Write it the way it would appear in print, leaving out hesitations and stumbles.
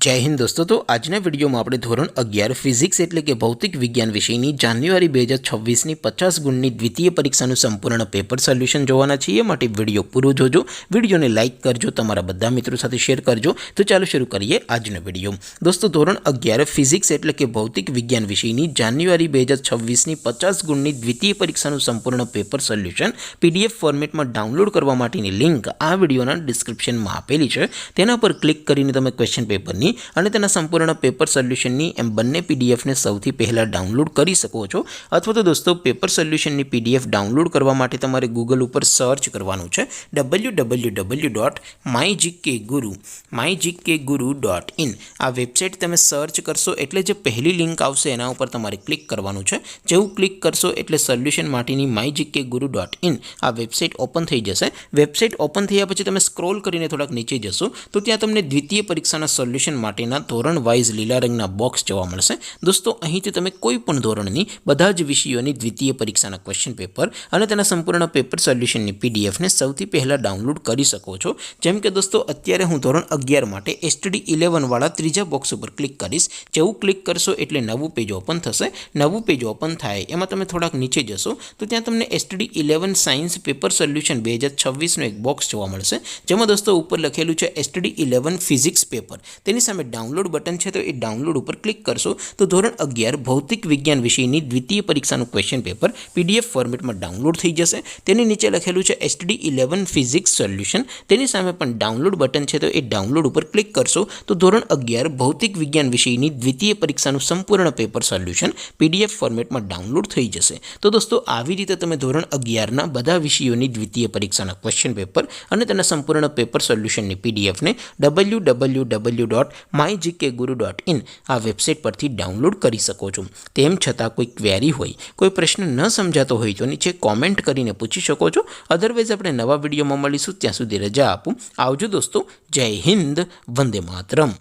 जय हिंद दोस्तों। तो આજના વિડીયોમાં આપણે ધોરણ 11 ફિઝિક્સ એટલે કે ભૌતિક વિજ્ઞાન વિષયની જાન્યુઆરી 2026ની 50 ગુણની દ્વિતીય પરીક્ષાનું સંપૂર્ણ પેપર સોલ્યુશન જોવાના છીએ। માટે વિડીયો પૂરો જોજો, વિડીયોને લાઇક કરજો, તમારા બધા મિત્રો સાથે શેર કરજો। તો ચાલો શરૂ કરીએ આજનો વિડીયો। દોસ્તો ધોરણ 11 ફિઝિક્સ એટલે કે ભૌતિક વિજ્ઞાન વિષયની જાન્યુઆરી 2026ની 50 ગુણની દ્વિતીય પરીક્ષાનું સંપૂર્ણ પેપર સોલ્યુશન PDF ફોર્મેટમાં ડાઉનલોડ કરવા માટેની લિંક આ વિડીયોના ડિસ્ક્રિપ્શનમાં આપેલી છે। તેના પર ક્લિક કરીને તમે ક્વેશ્ચન પેપરની અને તેના સંપૂર્ણ પેપર સોલ્યુશનની એમ બંને પીડીએફને સૌથી પહેલાં ડાઉનલોડ કરી શકો છો। અથવા તો દોસ્તો પેપર સોલ્યુશનની પીડીએફ ડાઉનલોડ કરવા માટે તમારે ગૂગલ ઉપર સર્ચ કરવાનું છે www.mygkguru.in। આ વેબસાઇટ તમે સર્ચ કરશો એટલે જે પહેલી લિંક આવશે એના ઉપર તમારે ક્લિક કરવાનું છે। જેવું ક્લિક કરશો એટલે સોલ્યુશન માટેની mygkguru.in આ વેબસાઇટ ઓપન થઈ જશે। વેબસાઇટ ઓપન થયા પછી તમે સ્ક્રોલ કરીને થોડાક નીચે જશો તો ત્યાં તમને દ્વિતીય પરીક્ષાના સોલ્યુશન માટેના ધોરણ વાઇઝ લીલા રંગના બોક્સ જોવા મળશે। દોસ્તો અહીંથી તમે કોઈ પણ ધોરણની બધા જ વિષયોની દ્વિતીય પરીક્ષાના ક્વેશ્ચન પેપર અને તેના સંપૂર્ણ પેપર સોલ્યુશનની પીડીએફને સૌથી પહેલાં ડાઉનલોડ કરી શકો છો। જેમ કે દોસ્તો અત્યારે હું ધોરણ 11 માટે STD 11 વાળા ત્રીજા બોક્સ ઉપર ક્લિક કરીશ। જેવું ક્લિક કરશો એટલે નવું પેજ ઓપન થશે। નવું પેજ ઓપન થાય એમાં તમે થોડાક નીચે જશો તો ત્યાં તમને STD 11 સાયન્સ પેપર સોલ્યુશન 2026નો એક બોક્સ જોવા મળશે। જેમાં દોસ્તો ઉપર લખેલું છે STD 11 ફિઝિક્સ પેપર। તેની સામે ડાઉનલોડ બટન છે તો એ ડાઉનલોડ ઉપર ક્લિક કરશો તો ધોરણ 11 ભૌતિક વિજ્ઞાન વિષયની દ્વિતીય પરીક્ષાનું ક્વેશ્ચન પેપર PDF ફોર્મેટમાં ડાઉનલોડ થઈ જશે। તેની નીચે લખેલું છે STD 11 ફિઝિક્સ સોલ્યુશન। તેની સામે પણ ડાઉનલોડ બટન છે તો એ ડાઉનલોડ ઉપર ક્લિક કરશો તો ધોરણ 11 ભૌતિક વિજ્ઞાન વિષયની દ્વિતીય પરીક્ષાનું સંપૂર્ણ પેપર સોલ્યુશન PDF ફોર્મેટમાં ડાઉનલોડ થઈ જશે। તો દોસ્તો આવી રીતે તમે ધોરણ 11ના બધા વિષયોની દ્વિતીય પરીક્ષાના ક્વેશ્ચન પેપર અને તેના સંપૂર્ણ પેપર સોલ્યુશનની પીડીએફને www.mygkguru.in આ વેબસાઇટ પરથી ડાઉનલોડ કરી શકો છો। તેમ છતાં કોઈ ક્વેરી હોય, કોઈ પ્રશ્ન ન સમજાતો હોય તો નીચે કોમેન્ટ કરીને પૂછી શકો છો। અધરવાઇઝ આપણે નવા વિડીયોમાં મળીશું, ત્યાં સુધી રજા આપું। આવજો દોસ્તો, જય હિન્દ, વંદે માતરમ।